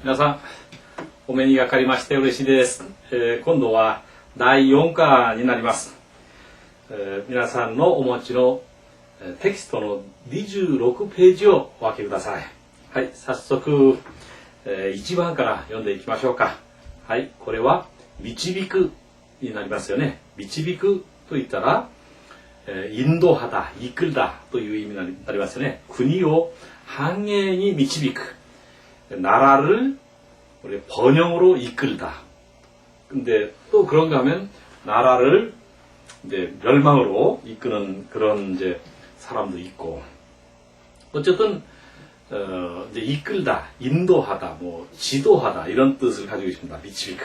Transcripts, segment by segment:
皆さん、お目にかかりまして嬉しいです。今度は第4課になります。皆さんのお持ちのテキストの26ページをお開けください。はい、早速、1番から読んでいきましょうか。はい、これは導くになりますよね。導くと言ったら、인도하다、이끌다という意味になりますよね。国を繁栄に導く. 나라를 우리 번영으로 이끌다. 근데 또 그런가 하면 나라를 이제 멸망으로 이끄는 그런 이제 사람도 있고. 어쨌든 이제 이끌다, 인도하다, 뭐 지도하다 이런 뜻을 가지고 있습니다. 미치비크.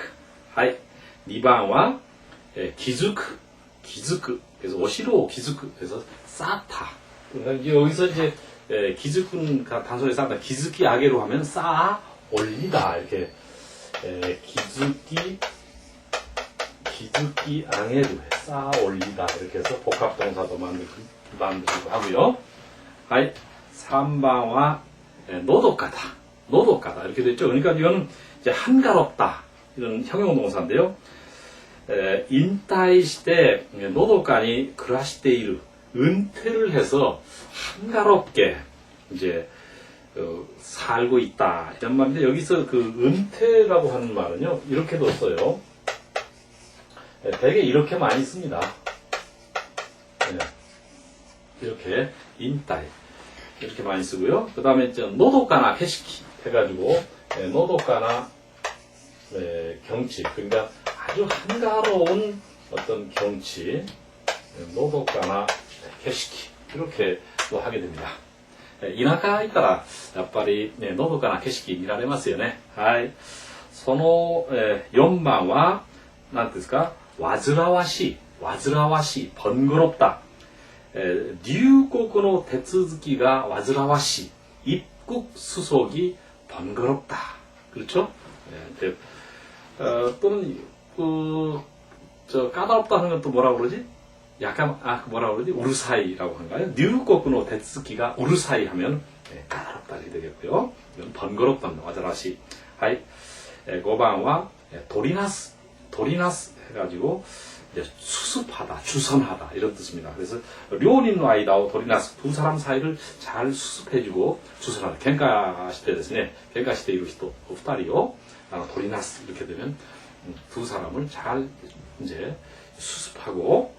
하이, 니방와 기즈크, 그래서 오시로 기즈크, 그래서 쌓다. 여기서 이제 기즈크는 단소리 쌓다. 기즈키 아게로 하면 쌓아 올리다 이렇게 기즈키 앙에로 쌓아 올리다 이렇게 해서 복합동사도 만들기도 하고요. 하이, 삼방와 노독하다 이렇게 됐죠. 그러니까 이거는 이제 한가롭다 이런 형용동사인데요. 인타이 시대 노독간이 그라시테이르 은퇴를 해서 한가롭게 이제 살고 있다 이런 말인데, 여기서 그 은퇴라고 하는 말은요 이렇게도 써요. 되게 이렇게 많이 씁니다. 이렇게 인타이 이렇게 많이 쓰고요. 그 다음에 이제 노독가나 캐시키 해가지고 노독가나 경치, 그러니까 아주 한가로운 어떤 경치, 노독가나 캐시키 이렇게 또 하게 됩니다. 田舎行ったらやっぱりね、のどかな景色見られますよね。はい。その、4番は何ですか？煩わしい、번거롭다。入国の手続きが煩わしい。입국 수속이 번거롭다. 그렇죠? 또는 까다롭다 하는 건 또 뭐라고 그러지? 약간 뭐라고 그러지? 우르사이라고 한가요? 뉴국의 대츠기가 우르사이 하면 까다롭다 이렇게 되겠고요. 이건 번거롭답니다. 와자라시. 하이. 5번와 도리나스 해가지고 수습하다, 주선하다 이런 뜻입니다. 그래서 료닌의 아이다오 도리나스, 두 사람 사이를 잘 수습해주고 주선하다. 갱가 시대ですね. 갱가 시대 이루人 2人を 도리나스 이렇게 되면 두 사람을 잘 이제 수습하고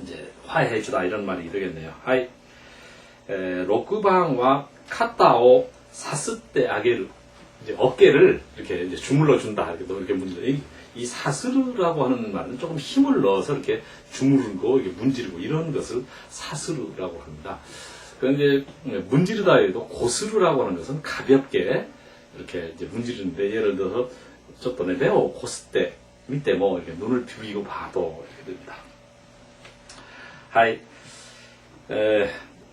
이제 화해해주다 이런 말이 되겠네요. 하이. 6번과 카타오 사스때 아게르, 이제 어깨를 이렇게 이제 주물러 준다 이렇게 문제. 이 사스르라고 하는 말은 조금 힘을 넣어서 이렇게 주무르고 이렇게 문지르고 이런 것을 사스르라고 합니다. 그런데 문지르다 해도 고스르라고 하는 것은 가볍게 이렇게 이제 문지르는데, 예를 들어서 쫓던에 배워 고스때 밑에 뭐 이렇게 눈을 비비고 봐도 이렇게 됩니다. 하이.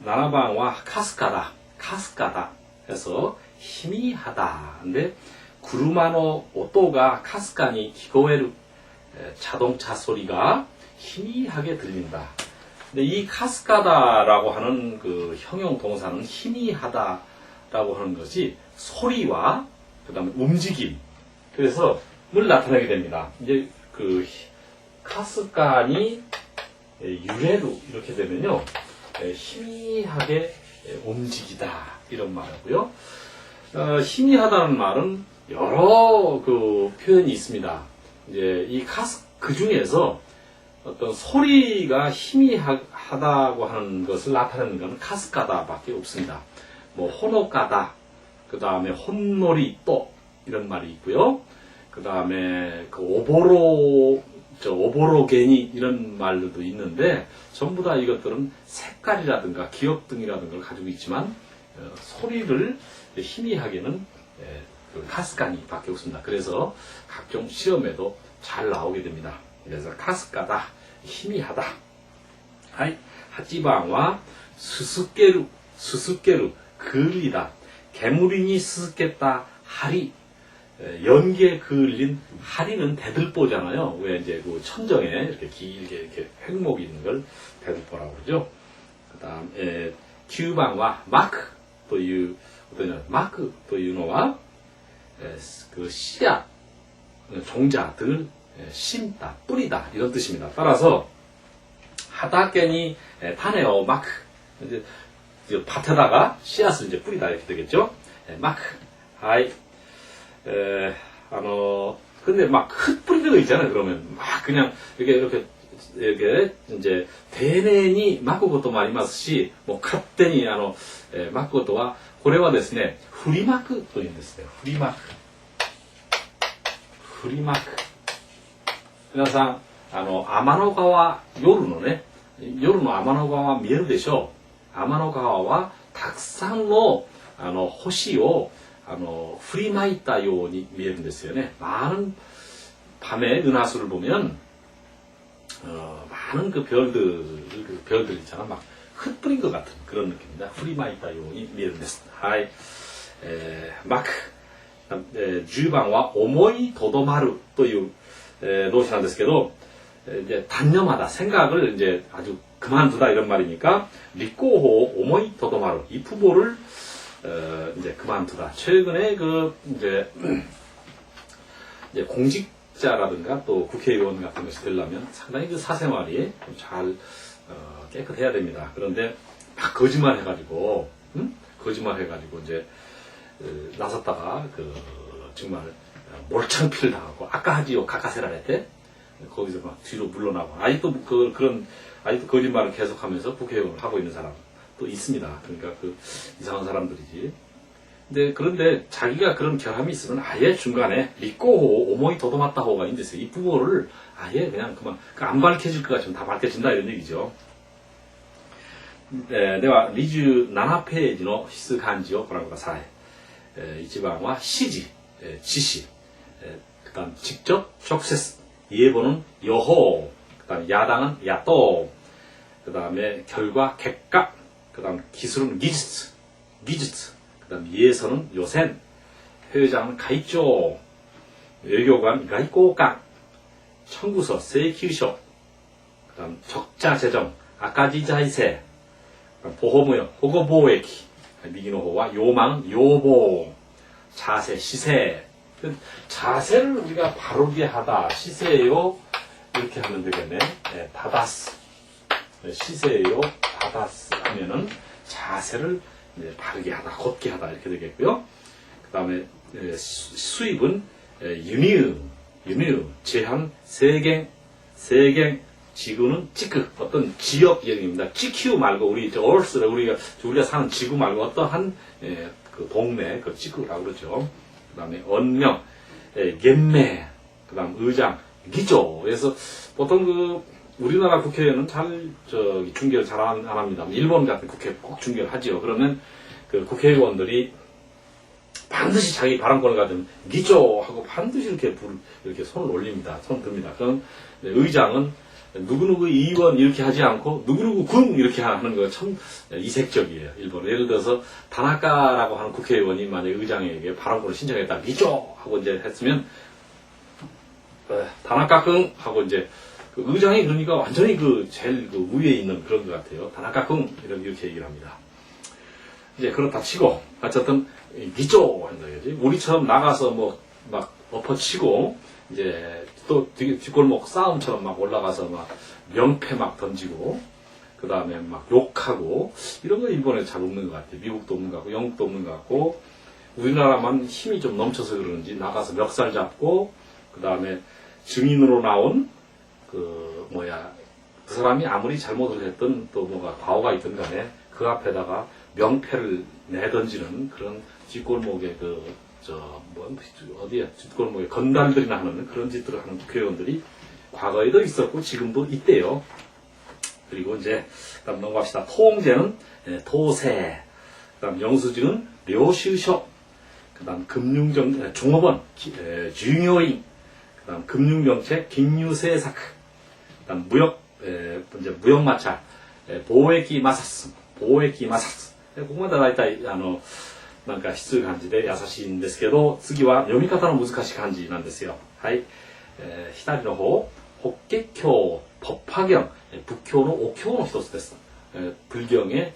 7번와 카스카다 해서 희미하다. 근데 구르마노 오토가 카스카니 기고에르, 자동차 소리가 희미하게 들린다. 근데 이 카스카다라고 하는 그 형용 동사는 희미하다라고 하는 것이 소리와 그 다음에 움직임, 그래서 늘 나타나게 됩니다. 이제 그 카스카니 유레루 이렇게 되면요, 희미하게 움직이다 이런 말이고요. 희미하다는 말은 여러 그 표현이 있습니다. 이제 그 중에서 어떤 소리가 희미하다고 하는 것을 나타내는 것은 카스카다밖에 없습니다. 뭐 호노카다, 그 다음에 혼놀이 또 이런 말이 있고요. 그 다음에 그 오보로게니 이런 말들도 있는데, 전부 다 이것들은 색깔이라든가 기억 등이라든가 를 가지고 있지만 소리를 희미하게는 그 카스카니 밖에 없습니다. 그래서 각종 시험에도 잘 나오게 됩니다. 그래서 카스카다, 희미하다. 하이. 8번과 스스케루, 그을리다. 개무리니 스스겠다, 하리. 연기에 그을린 하리는 대들보잖아요. 왜 이제 그 천정에 이렇게 길게 이렇게 횡목이 있는 걸 대들보라고 그러죠. 그 다음에 9번과 마크 또いう 마크 또いうのは그 씨앗, 종자들 심다, 뿌리다 이런 뜻입니다. 따라서 하다케니 타네오 마크, 이제 밭에다가 씨앗을 이제 뿌리다 이렇게 되겠죠. 마크. 하이. 근데 막 흙 뿌리는 거 있잖아요. 그러면 막 그냥 이렇게 이제丁寧に まくこともありますし、もう勝手にまくことは、これはですね、振りまくというんですね。振りまく。振りまく。皆さん、天の川、夜のね、夜の天の川見えるでしょう。天の川はたくさんの星を振りまいたように見えるんですよね。많은 밤에 은하수를 보면 많은 그 별들 있잖아. 막 흩뿌린 것 같은 그런 느낌입니다. 프리마이타 요니 미에르데스. 하이. 마크. 10番は思いとどまるという動詞なんですけど、이제 단념하다, 생각을 이제 아주 그만두다 이런 말이니까立候補を 思いとどまる, 이 후보를 이제 그만두다. 최근에 그 이제 공직자라든가 또 국회의원 같은 것이 되려면 상당히 그 사생활이 좀 잘 깨끗해야 됩니다. 그런데 막 거짓말 해가지고, 거짓말 해가지고 이제 나섰다가 그 정말 몰창피를 당하고 아까 하지요 가까세라를 때 거기서 막 뒤로 물러나고 아직도 그런 아직도 거짓말을 계속하면서 국회의원을 하고 있는 사람 또 있습니다. 그러니까 그 이상한 사람들이지. 그런데 자기가 그런 결함이 있으면 아예 중간에 믿고 오모이 도도맞다호가 있는데요. 이 부분을 아예 그냥 그만 안 밝혀질 것 같지만 다 밝혀진다 이런 얘기죠. 네, 내가 27페이지의 히스 간지を ご覧ください. 1番は 시지, 지시, 그 다음 직접, 적세스, 예보는 여호, 그 다음 야당은 야또, 그 다음에 결과, 객각, 그 다음 기술은 기지츠, 그 다음 예서는 요센, 회장은 가이쪼, 외교관 가이꼬강, 청구서 세이큐쇼, 그 다음 적자재정, 아까지자이세, 보호무역, 호거보액기, 미기노호와 요망, 요보, 자세, 시세. 자세를 우리가 바르게 하다, 시세요, 이렇게 하면 되겠네. 네, 다다스. 시세요, 다다스 하면은 자세를 바르게 하다, 곧게 하다, 이렇게 되겠고요. 그 다음에 수입은 유니우, 제한, 세갱, 지구는 지크, 어떤 지역 이름입니다. 지큐 말고 우리 얼스를 우리가 사는 지구 말고 어떠한 그 동네 그 지구라고 그러죠. 그다음에 언명, 겐매, 그다음 의장, 기조. 그래서 보통 그 우리나라 국회에는 잘 중계를 잘 안 합니다. 일본 같은 국회 꼭 중계를 하지요. 그러면 그 국회의원들이 반드시 자기 발언권을 가지면 기조 하고 반드시 이렇게 손을 올립니다. 손 듭니다. 그럼 의장은 누구누구 의원 이렇게 하지 않고 누구누구 궁 이렇게 하는 거 참 이색적이에요. 일본. 예를 들어서 다나카라고 하는 국회의원이 만약에 의장에게 발언권을 신청했다. 미죠 하고 이제 했으면 다나카 궁 하고 이제 그 의장이 그러니까 완전히 제일 위에 있는 그런 것 같아요. 다나카 궁 이렇게 얘기를 합니다. 이제 그렇다 치고 어쨌든 미죠 한다 이거지. 우리처럼 나가서 막 엎어치고 이제 또 되게 뒷골목 싸움처럼 막 올라가서 막 명패 막 던지고 그 다음에 막 욕하고 이런 거 일본에 잘 없는 것 같아요. 미국도 없는 것 같고 영국도 없는 것 같고 우리나라만 힘이 좀 넘쳐서 그러는지 나가서 멱살 잡고 그 다음에 증인으로 나온 그 사람이 아무리 잘못을 했든 또 뭐가 과오가 있든 간에 그 앞에다가 명패를 내던지는 그런 뒷골목의 어디야, 뒷골목에 건달들이나 하는 그런 짓들을 하는 국회의원들이 과거에도 있었고 지금도 있대요. 그리고 이제 그다음 넘어갑시다. 통제는 도세, 그다음 영수증은 료슈쇼, 그다음 종업원 중요인, 그다음 금융정책 긴유세사크, 그다음 무역마찰 보액기 마사스.ここまで大体なんか質漢字で優しいんですけど、次は読み方の難しい漢字なんですよ。はい。左の方、法華経、법화경、仏教のお経の一つです。불교의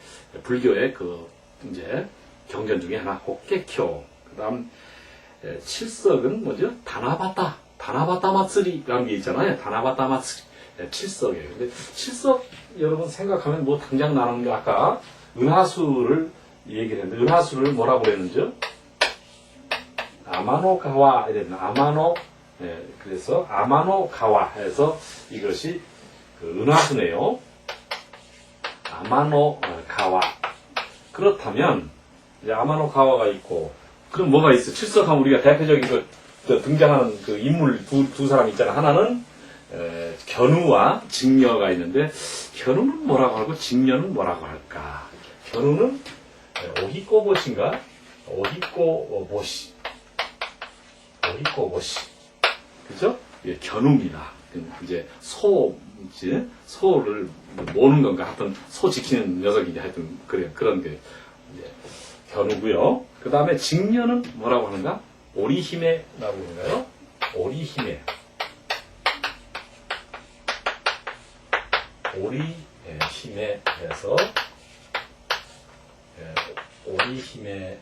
이제 경전 중에 하나, 법華経. 그다음 칠석은 뭐죠? 다나바타 마츠리라는 게 있잖아요. 다나바타 마츠리. 칠석이에요. 근데 칠석 여러분 생각하면 뭐 당장 나는 게 아까 은하수를 얘기를 했는데 은하수를 뭐라고 그랬는지요? 아마노가와 이랬나? 그래서 아마노가와 해서 이것이 그 은하수네요. 아마노가와. 그렇다면 이제 아마노가와가 있고 그럼 뭐가 있어? 칠석하면 우리가 대표적인 등장하는 그 인물 두 사람 있잖아. 하나는 견우와 직녀가 있는데 견우는 뭐라고 하고 직녀는 뭐라고 할까? 견우는 오히꼬보시인가? 오히꼬보시. 그죠? 예, 견우입니다. 이제 소를 모는 건가? 하여튼 소 지키는 녀석이지. 하여튼 그런 게 견우고요. 그 다음에 직녀는 뭐라고 하는가? 오리히메라고 하는가요? 오리히메. 오리히메에서 오리히메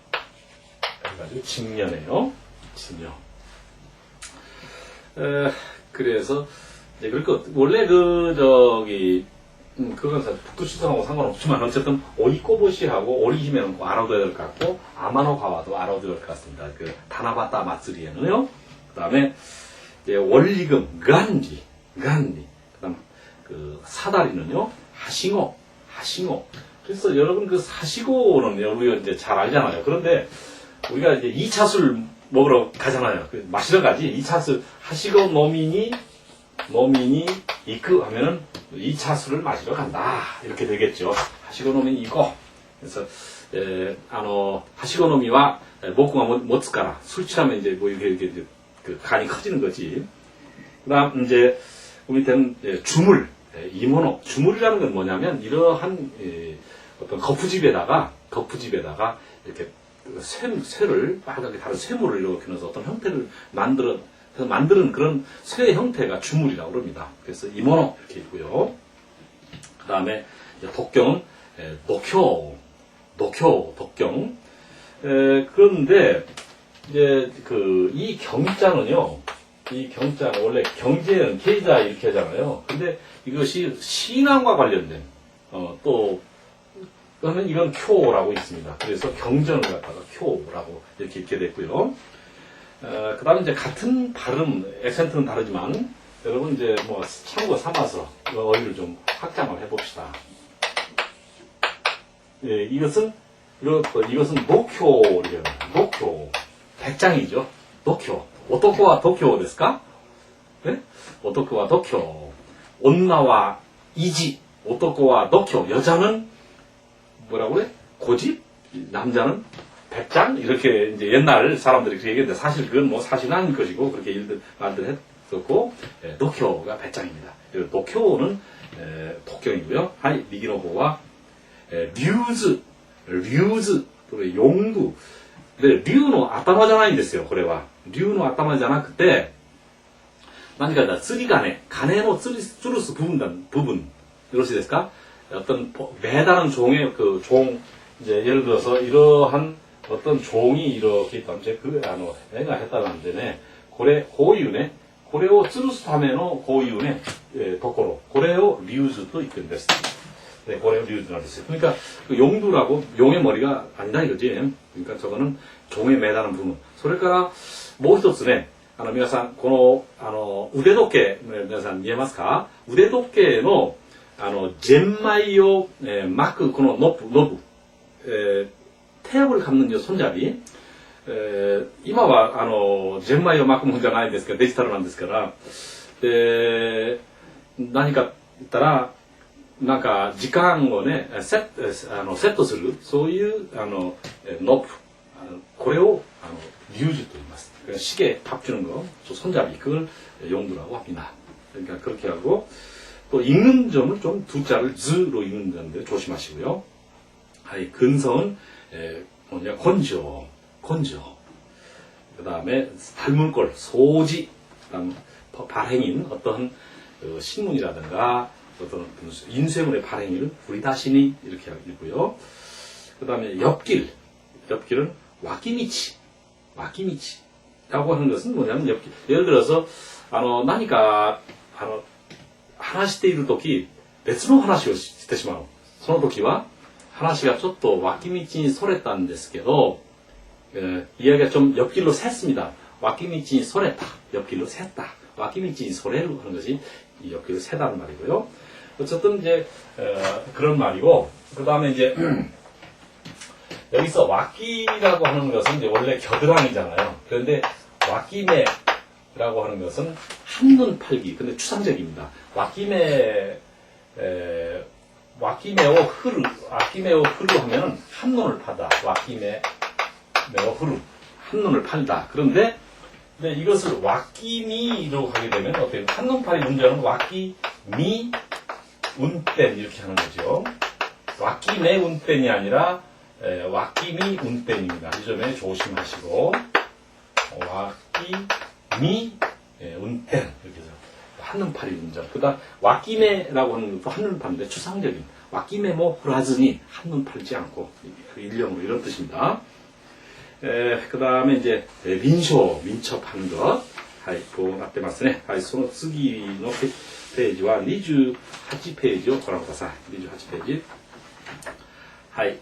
해가지고 직녀네요. 직녀. 그래서 이제 원래 그건 북두칠성하고 상관없지만 어쨌든 오이꼬보시하고 오리히메는 꼭 알아둬야 될 것 같고 아마노가와도 알아둬야 될 것 같습니다. 그 다나바타 마츠리에는요. 그 다음에 원리금 간리. 그다음 그 사다리는요 하싱오. 그래서 여러분 그 사시고는 우리가 이제 잘 알잖아요. 그런데 우리가 이제 2차 술 먹으러 가잖아요. 마시러 가지. 2차 술 하시고 노미니 이크 하면은 2차 술을 마시러 간다. 이렇게 되겠죠. 하시고 노미니 이고. 그래서 하시고 노미와 목구가 못 쓰까라. 술 취하면 이제 뭐 이렇게 그 간이 커지는 거지. 그다음 이제 그 밑에는 주물. 이모노. 주물이라는 건 뭐냐면 이러한 어떤 거푸집에다가 이렇게 쇠를 빨갛게 다른 쇠물을 이렇게 넣어서 어떤 형태를 만드는 그런 쇠 형태가 주물이라고 그럽니다. 그래서 이모노 이렇게 있고요. 그 다음에 독경은 독경. 그런데 이제 이 경자는요. 원래 경제는 계좌 이렇게 하잖아요. 근데 이것이 신앙과 관련된 그러면 이건 쿄라고 있습니다. 그래서 경전을 갖다가 쿄라고 이렇게 읽게 됐고요. 그 다음에 이제 같은 발음, 액센트는 다르지만 여러분 이제 뭐 참고 삼아서 어휘를 좀 확장을 해봅시다. 예, 이것은 노쿄, 노쿄. 백장이죠. 노쿄. 오토코와 도쿄 ですか? 네? 오토코와 도쿄. 온나와 이지. 오토코와 도쿄. 여자는 뭐라고 그래? 고집? 남자는 백장? 이렇게 이제 옛날 사람들이 그렇게 얘기했는데 사실 그건 뭐 사실 아닌 것이고 그렇게 말들 했었고 도쿄가 백장입니다. 도쿄는 독경이고요. 하이 미기노호와 류즈 또 용두. 네, 류노 아따마じゃないんですよ、これは。류노 아따마じゃなくて何か釣り鐘の吊るす部分よろしいですか? 어떤 매달은 종의 그 종 이제 예를 들어서 이러한 어떤 종이 이렇게 있다면 내가 했다는 데네 고래 고유네 고래を吊るすための고유ねところこれを류즈と言ってるんです. 네, 고래가 류즈란 뜻이에요. 그러니까 그 용두라고 용의 머리가 아니다 이거지. 그러니까 저거는 종에 매다는 부분. それからもう一つね、皆さんこの腕時計皆さん見えますか？腕時計のゼンマイを巻くこのノブ、태엽을 감는 이 손잡이.今はゼンマイを巻くもんじゃないですけどデジタルなんですから、何か言ったらなんか時間をねセットするそういうノブこれを류즈と言います. 시계 합주는 거, 손잡이 그걸 용두라고 합니다. 그러니까 그렇게 하고 또 읽는 점을 좀 두 자를 즈로 읽는 점인데 조심하시고요. 근성은 뭐냐 건조. 그 다음에 닮은 꼴 소지. 그다음 발행인 어떤 신문이라든가 어떤 인쇄물의 발행을 우리 다시니 이렇게 읽고요. 그 다음에 옆길은 와키미치. 라고 하는 것은 뭐냐면, 예를 들어서, 何か、話しているとき、別の話をしてしまう。その時は、話がちょっと脇道にそれたんですけど、이야기가 좀 옆길로 샜습니다.脇道に 소랬다. 옆길로 샜다.脇道に 소래를 하는 것이 이 옆길로 새다는 말이고요. 어쨌든 이제 그런 말이고, 그 다음에 이제 여기서 왁기라고 하는 것은 이제 원래 겨드랑이잖아요. 그런데 왁기매라고 하는 것은 한눈 팔기. 근데 추상적입니다. 왁기매오 흐르 하면은 한눈을 파다. 왁기매오 흐르. 한눈을 팔다. 그런데 이것을 왁기미로 하게 되면 어때요? 한눈팔이 운전은 왁기미 운땐 이렇게 하는 거죠. 왁기매 운땐이 아니라 왁기미 운땐입니다. 이 점에 조심하시고 왁기미 운땐 이렇게 해서 한눈팔이 운전. 그다음 왁기매라고 하는 것도 한눈팔인데 추상적인 왁기매모 후라즈니 한눈 팔지 않고 그 일령으로 이런 뜻입니다. 그 다음에 이제 민첩하는 것. はい、こうなってますね。はい、その次のページは28ページをご覧ください。28ページ。はい。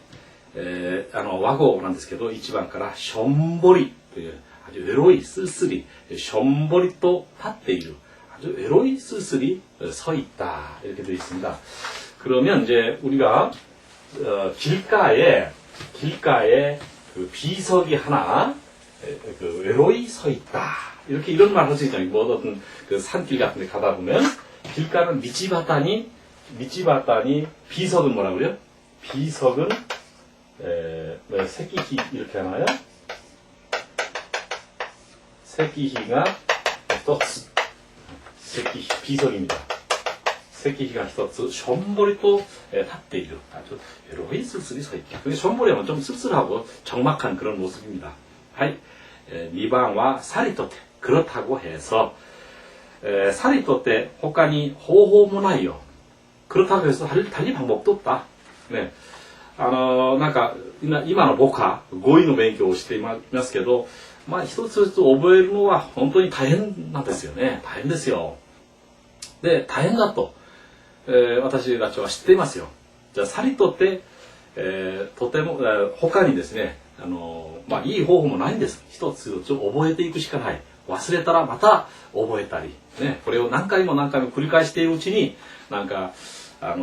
和語なんですけど、1番からしょんぼりという아주 외로이 쓸쓸히しょんぼりと立っている. 아주 외로이 쓸쓸히 서 있다. 이렇게 되어 있습니다. 그러면 이제 우리가 길가에 그 비석이 하나 그 외로이 서 있다. 이렇게 이런 말 할 수 있잖아요. 뭐 어떤 그 산길 같은 데 가다 보면 길가는 미치바다니 비석은 뭐라 그래요? 비석은 새끼희 이렇게 하나요? 새끼희가 히토츠 새끼희 비석입니다. 새끼희가 히토츠 숀보리 또 탑대이루 아주 외로이 쓸쓸히 서 있다. 근데 숀보리 하면 좀 쓸쓸하고 적막한 그런 모습입니다. 하이 미방과 사리토테 그렇다고 해서 사리토테 호가니 호호모나이요. 그렇다고 해서 달리 방법도 없다. 네. なんか今の僕は語彙の勉強をしていますけど、まあ一つずつ覚えるのは本当に大変なんですよね。大変ですよ。で、大変だと、私たちは知っていますよ。じゃあさりとって、とても、他にですね、まあいい方法もないんです。一つずつ覚えていくしかない。忘れたらまた覚えたり、ね、これを何回も繰り返しているうちに、なんか、あ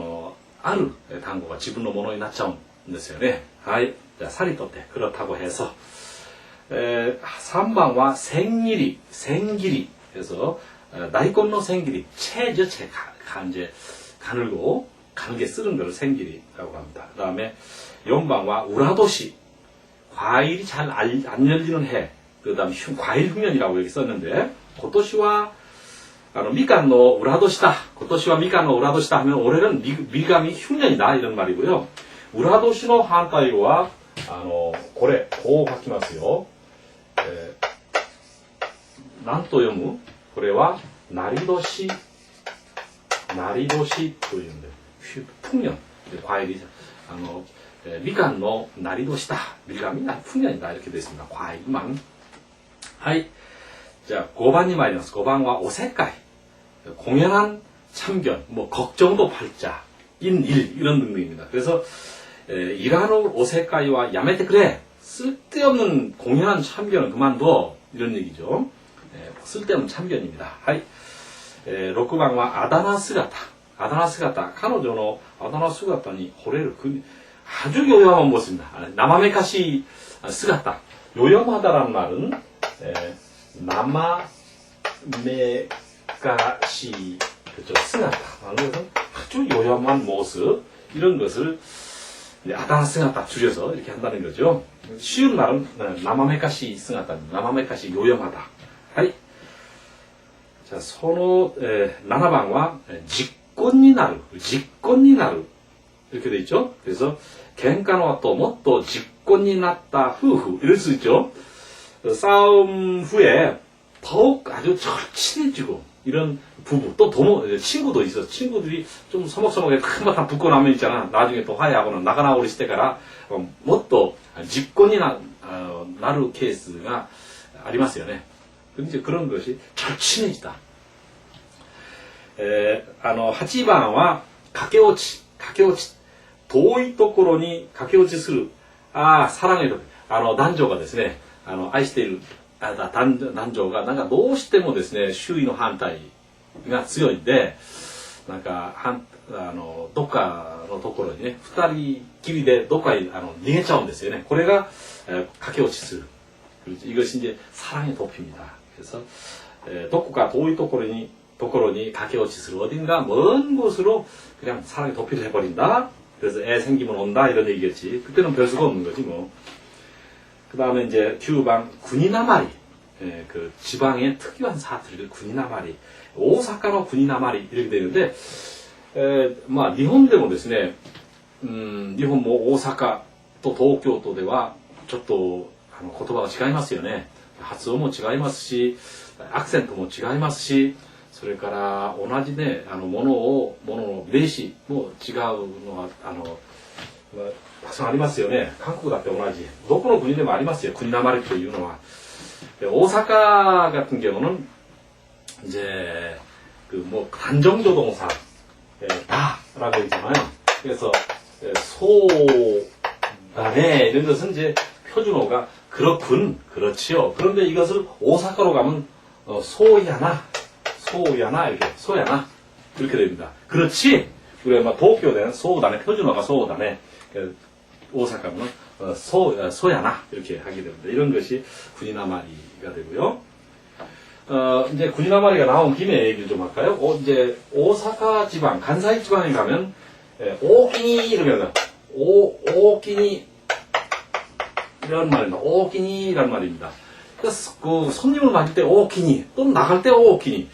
る単語が自分のものになっちゃうんですよね。はい。じゃあ、さりとって、그렇다고 해서。3番は、千切り。그래서, 다이콘의 생길이, 채죠, 간제, 가늘고, 가늘게 쓰는 걸 생길이라고 합니다. 그 다음에, 4번과 우라도시. 과일이 잘 안 열리는 해. 그 다음에, 과일 흉년이라고 여기 썼는데, 今年は 미간의 우라도시다. 今年は 미간의 우라도시다 하면 올해는 미감이 흉년이다 이런 말이고요. 우라도시의 한자어와 これこう書きますよ. 何と読む? これは 나리도시というんで 풍년 과일이 미간의 나리도시다. 미감이 풍년이다 이렇게 되어 있습니다. 과일만. はい. 자, 5번이 말이ます. 5번과 오색깔. 공연한 참견, 뭐, 걱정도 팔자, 인일, 이런 등등입니다. 그래서, 이라노 오색깔이와 야메테 그래. 쓸데없는 공연한 참견은 그만둬. 이런 얘기죠. 쓸데없는 참견입니다. 하이. 6번과 아다나 스가타. 아다나 스가타. 彼女の 아다나 스가타に惚れる 아주 요염한 모습입니다. 나마메카시 스가타. 요염하다라는 말은, 나마메가시 그죠 스가타 하는 것은 아주 요염한 모습 이런 것을 아다나 스가타 줄여서 이렇게 한다는 거죠. 쉬운 말은 나마메가시 스가타, 나마메가시 요염하다. 하이. 자, 선호 7번과 직권이 나루 이렇게 돼 있죠. 그래서 갱가노와 또 직권이 났다 후후 이럴 수 있죠. 싸움 후에 더욱 아주 절친해지고 이런 부부 또 친구도 있어. 친구들이 좀 서먹서먹하게 한바탕 붙고 나면 있잖아. 나중에 또 화해하고는 나가나오리 시대가라 뭐 또 직권이 나루 케이스가 ありますよね。 이제 그런 것이 절친해지다. 8番は駆け落ち。遠いところに駆け落ちする。사랑의 도男女がですね、愛している男女がなんかどうしてもですね、周囲の反対が強いんで、なんかどっかのところにね、二人きりでどっかに逃げちゃうんですよね。これが、駆け落ちする。 이것이 이제 사랑의 도피입니다. 그래서どこか遠いところに駆け落ちする어딘가 먼 곳으로 그냥 사랑의 도피를 해버린다. 그래서 애 생기면 온다 이런 얘기겠지. 그때는 별 수가 없는 거지 뭐. 그 다음에 이제 9번 군인나마리. 그 지방의 특유한 사투리를 군인나마리. 오사카의 군인나마리 이렇게 되는데, 일본でもですね、日本も大阪と東京都ではちょっと言葉が違いますよね。発音も違いますし、アクセントも違いますし、それから同じね、ものの名詞も違うのがたくさんありますよね。韓国だって同じ。どこの国でもありますよ。군인 나마리というのは。오사카 같은 경우는 이제 뭐 단정조동사 다라고 있잖아요. 그래서 소다네 이런 것은 이제 표준어가 그렇군, 그렇지요. 그런데 이것을 오사카로 가면 소야나 이렇게 소야나 이렇게 됩니다. 그렇지. 우리가 막 도쿄대는 소다네 표준어가 소다네. 오사카는 소야나 이렇게 하게 됩니다. 이런 것이 군인나마리가 되고요. 이제 군인나마리가 나온 김에 얘기를 좀 할까요? 이제 오사카 지방, 간사이 지방에 가면 오키니 이러면 오키니 이런 말입니다. 오키니라는 말입니다. 그래서 그 손님을 맞을 때 오키니 또는 나갈 때 오키니.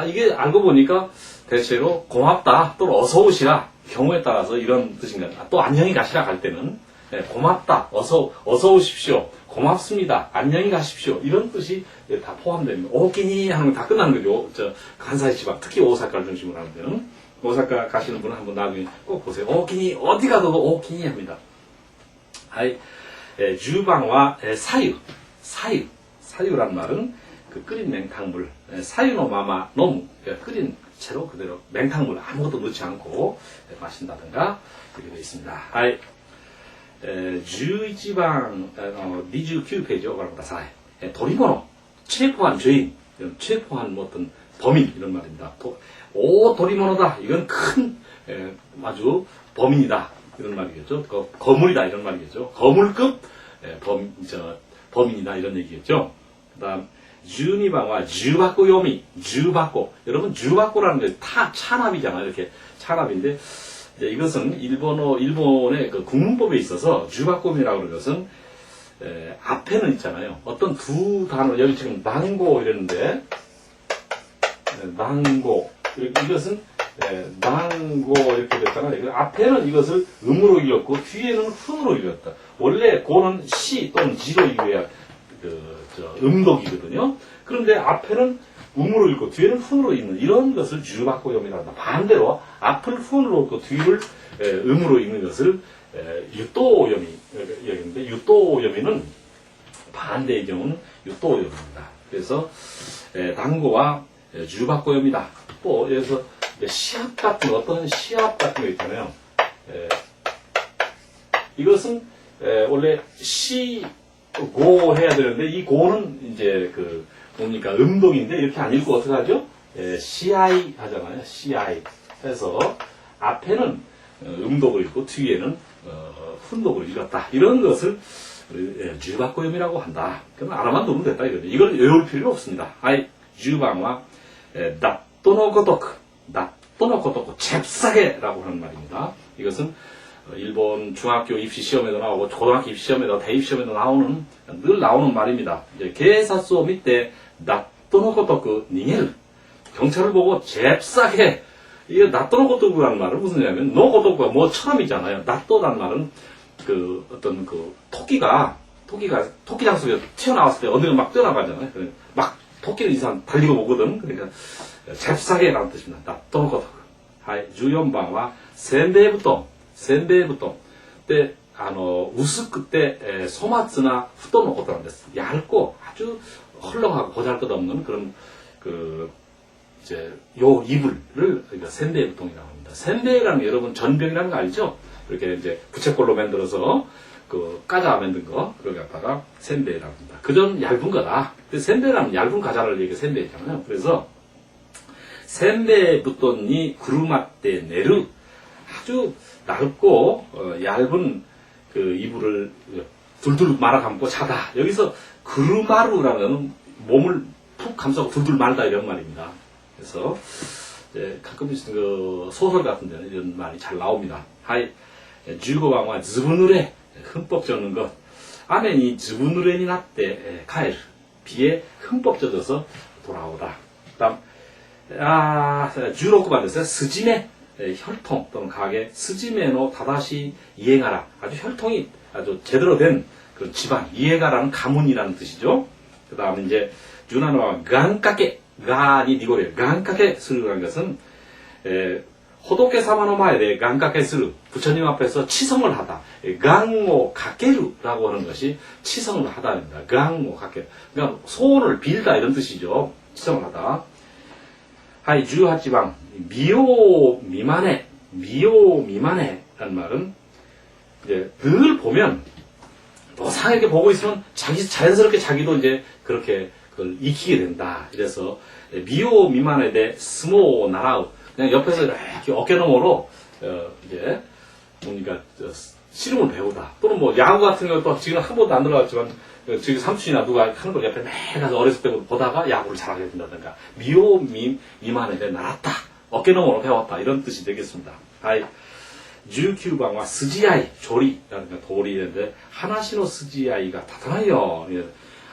이게 알고 보니까 대체로 고맙다 또는 어서 오시라 경우에 따라서 이런 뜻인가. 또 안녕히 가시라 갈 때는 고맙다 어서 오십시오 고맙습니다 안녕히 가십시오 이런 뜻이 다 포함됩니다. 오키니 하면 다 끝나는 거죠. 간사이 지방 특히 오사카를 중심으로 하면 오사카 가시는 분은 한번 나중에 꼭 보세요. 오키니 어디 가도 오키니 합니다. 10番は 사유라는 말은 그 끓인 냉탕물 사유의 마마 너무 끓인 채로 그대로 냉탕물 아무것도 넣지 않고 마신다든가 이렇게 되어 있습니다. 11番 29ページをご覧ください. 도리모노 체포한 죄인 체포한 어떤 범인 이런 말입니다. 도리모노다 이건 큰 아주 범인이다 이런 말이겠죠. 거물이다 이런 말이겠죠. 거물급 범인이다 이런 얘기겠죠. 그다음 12번과 주바코 요미 주바코 여러분 주바코라는 게 찬압이잖아요. 이렇게 찬압인데 이것은 일본의 그 국문법에 있어서 주바코미라고 하는 것은 앞에는 있잖아요. 어떤 두 단어 여기 지금 망고 이랬는데 망고 이것은 망고 이렇게 됐잖아요. 앞에는 이것을 음으로 읽었고 뒤에는 훈으로 읽었다. 원래 고는 시 또는 지로 읽어야 음독이거든요. 그런데 앞에는 음으로 읽고 뒤에는 훈으로 읽는 이런 것을 주바코요미라고 한다. 반대로 앞을 훈으로 읽고 뒤를 음으로 읽는 것을 유토요미 여기인데 유토요미는 반대의 경우는 유토요미입니다. 그래서 당고와 주바코요미다. 또 여기서 시합 같은 어떤 시합 같은 거 있잖아요. 이것은 원래 시고 해야 되는데 이 고는 이제 그 뭡니까 음독인데 이렇게 안 읽고 어떻게 하죠? 시아이 하잖아요. 시아이 해서 앞에는 음독을 읽고 뒤에는 훈독을 읽었다. 이런 것을 주바코요미라고 한다. 그럼 알아만 두면 됐다 이거죠. 이걸 외울 필요 없습니다. 10번과 나또노고토쿠 나또노고토쿠 잽싸게라고 하는 말입니다. 이것은 일본 중학교 입시 시험에도 나오고 고등학교 입시 시험에도 대입 시험에도 늘 나오는 말입니다. 이제警察を見て 나또노고토쿠 니게루 경찰을 보고 잽싸게 이게 나또노고토쿠라는 말은 무슨 얘기냐면 노고토쿠가 뭐처럼이잖아요. 나또라는 말은 그 어떤 그 토끼장 속에서 튀어나왔을 때 어디가 막 뛰어나가잖아요. 막 토끼를 이상 달리고 오거든. 그러니까 잽싸게라는 뜻입니다. 나또노고토쿠. 14번과 센베이부터 때薄くて粗末な布団のことなんです. 얇고 아주 헐렁하고 보잘것없는 그런 이제 요 이불을 그러니까 센베이부통이라고 합니다. 센베이라는 게 여러분 전병이라는 거 알죠? 이렇게 이제 부채꼴로 만들어서 까자 만든 거 그걸 갖다가 센베이라고 합니다. 그전 얇은 거다. 센베이라면 얇은 과자를 얘기 센베이잖아요. 그래서 센베이부톤이 구르마떼 네르 아주 넓고 얇은 이불을 둘둘 말아 감고 자다. 여기서 구르마루라는 몸을 푹 감싸고 둘둘 말다 이런 말입니다. 그래서 가끔 소설 같은 데는 이런 말이 잘 나옵니다. 하이 주고방과 즈부누레 흠뻑 젖는 것 아멘이 즈부누레니 나때 카에르 비에 흠뻑 젖어서 돌아오다. 다음 16번 됐어요. 스지메 혈통 또는 가게 스지메노 다다시 이해가라 아주 혈통이 아주 제대로 된 그 집안 이해가라는 가문이라는 뜻이죠. 그 다음에 이제 주나노와 간까게 가니 니고레 간까게 스르라는 것은 호도케 사마노마에 대해 간까게 스르 부처님 앞에서 치성을 하다 강오 가케루라고 하는 것이 치성을 하다입니다. 강오 가케 그러니까 소원을 빌다 이런 뜻이죠. 치성을 하다. 하이 18방 미오 미만해라는 말은 이제 늘 보면 또 상하게 보고 있으면 자연스럽게 자기도 이제 그렇게 그걸 익히게 된다. 그래서 미오 미만에 대해 스모 나라우 그냥 옆에서 이렇게 어깨너머로 이제 뭡니까 씨름을 배우다. 또는 뭐 야구 같은 경우도 지금 한 번도 안 들어갔지만 지금 삼촌이나 누가 하는 걸 옆에 매 가서 어렸을 때부터 보다가 야구를 잘하게 된다든가 미오 미만에 대해 날았다. 어깨너머로 배웠다. 이런 뜻이 되겠습니다. 하이 19번과 스지아이 조리라는 도리인데 하나시노 스지아이가 다타나요.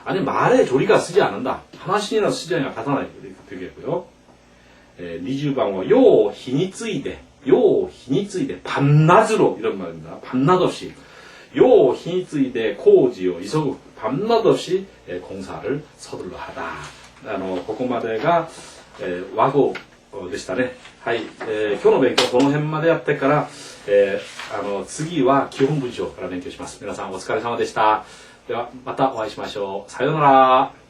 아니 말에 조리가 쓰지 않는다. 하나시노 스지아이가 다타나요. 이렇게 되겠고요. 20번과 요 히니츠이데 밤낮으로 이런 말입니다. 밤낮 없이 요 히니츠이데 코지요 이서구 밤낮 없이 공사를 서둘러 하다. ここまでが和語でしたね。はい、今日の勉強この辺までやってから、次は基本文章から勉強します。皆さんお疲れ様でした。ではまたお会いしましょう。さようなら。